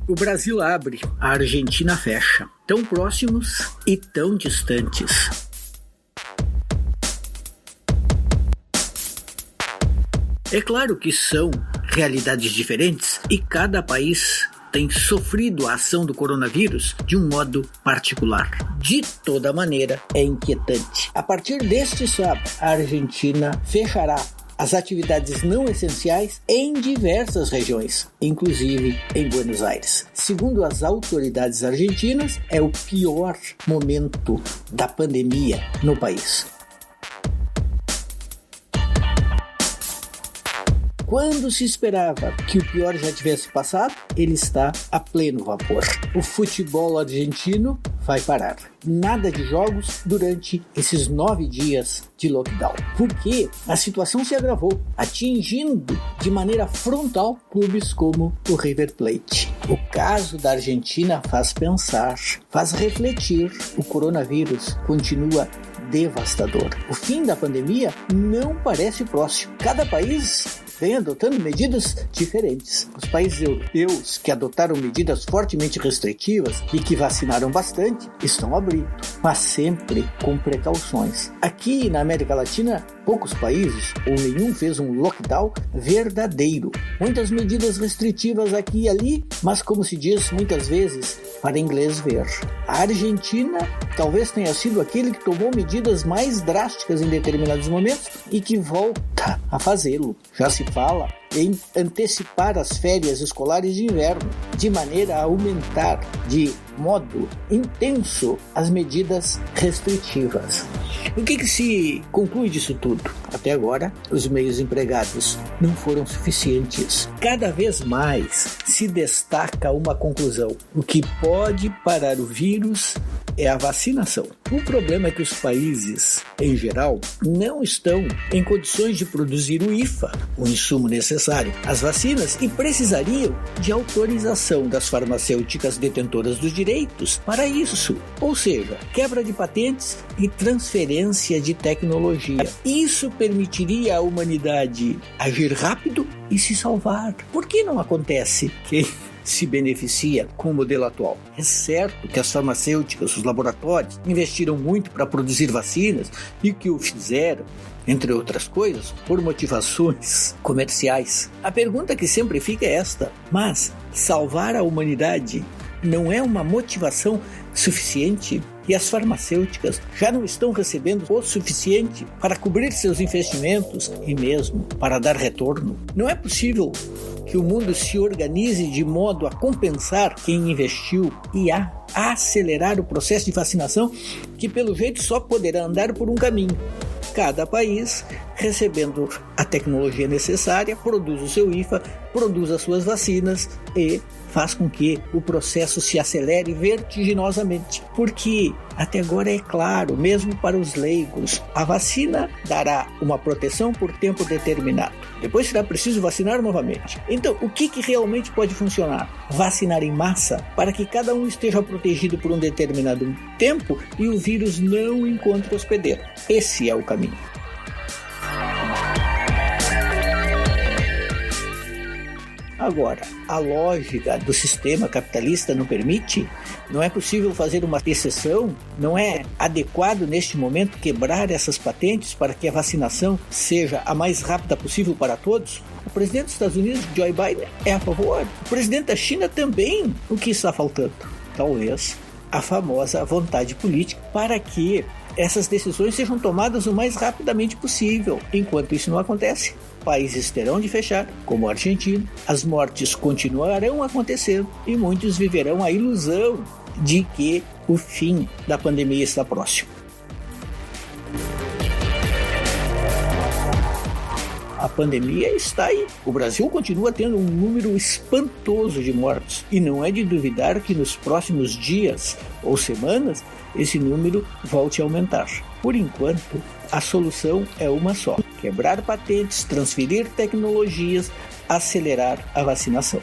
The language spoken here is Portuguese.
O Brasil abre, a Argentina fecha. Tão próximos e tão distantes. É claro que são realidades diferentes e cada país tem sofrido a ação do coronavírus de um modo particular. De toda maneira, é inquietante. A partir deste sábado, a Argentina fechará as atividades não essenciais em diversas regiões, inclusive em Buenos Aires. Segundo as autoridades argentinas, é o pior momento da pandemia no país. Quando se esperava que o pior já tivesse passado, ele está a pleno vapor. O futebol argentino vai parar. Nada de jogos durante esses 9 dias de lockdown. Porque a situação se agravou, atingindo de maneira frontal clubes como o River Plate. O caso da Argentina faz pensar, faz refletir. O coronavírus continua devastador. O fim da pandemia não parece próximo. Cada país vem adotando medidas diferentes. Os países europeus que adotaram medidas fortemente restritivas e que vacinaram bastante estão abrindo, mas sempre com precauções. Aqui na América Latina, poucos países ou nenhum fez um lockdown verdadeiro. Muitas medidas restritivas aqui e ali, mas como se diz muitas vezes, para inglês ver. A Argentina talvez tenha sido aquele que tomou medidas mais drásticas em determinados momentos e que volta a fazê-lo. Já se fala em antecipar as férias escolares de inverno, de maneira a aumentar de modo intenso as medidas restritivas. O que se conclui disso tudo? Até agora, os meios empregados não foram suficientes. Cada vez mais se destaca uma conclusão. O que pode parar o vírus é a vacinação. O problema é que os países, em geral, não estão em condições de produzir o IFA, o insumo necessário às vacinas, e precisariam de autorização das farmacêuticas detentoras dos direitos para isso. Ou seja, quebra de patentes e transferência de tecnologia. Isso permitiria à humanidade agir rápido e se salvar. Por que não acontece que se beneficia com o modelo atual? É certo que as farmacêuticas, os laboratórios, investiram muito para produzir vacinas e que o fizeram, entre outras coisas, por motivações comerciais. A pergunta que sempre fica é esta: mas salvar a humanidade não é uma motivação suficiente? E as farmacêuticas já não estão recebendo o suficiente para cobrir seus investimentos e mesmo para dar retorno? Não é possível que o mundo se organize de modo a compensar quem investiu e a acelerar o processo de vacinação, que pelo jeito só poderá andar por um caminho. Cada país, recebendo a tecnologia necessária, produz o seu IFA, produz as suas vacinas e faz com que o processo se acelere vertiginosamente. Porque até agora é claro, mesmo para os leigos, a vacina dará uma proteção por tempo determinado. Depois será preciso vacinar novamente. Então, o que realmente pode funcionar? Vacinar em massa para que cada um esteja protegido por um determinado tempo e o vírus não encontre hospedeiro. Esse é o caminho. Agora, a lógica do sistema capitalista não permite? Não é possível fazer uma exceção? Não é adequado neste momento quebrar essas patentes para que a vacinação seja a mais rápida possível para todos? O presidente dos Estados Unidos, Joe Biden, é a favor. O presidente da China também. O que está faltando? Talvez a famosa vontade política para que essas decisões sejam tomadas o mais rapidamente possível. Enquanto isso não acontece, países terão de fechar, como a Argentina, as mortes continuarão acontecendo e muitos viverão a ilusão de que o fim da pandemia está próximo. A pandemia está aí. O Brasil continua tendo um número espantoso de mortos e não é de duvidar que nos próximos dias ou semanas esse número volte a aumentar. Por enquanto, a solução é uma só: quebrar patentes, transferir tecnologias, acelerar a vacinação.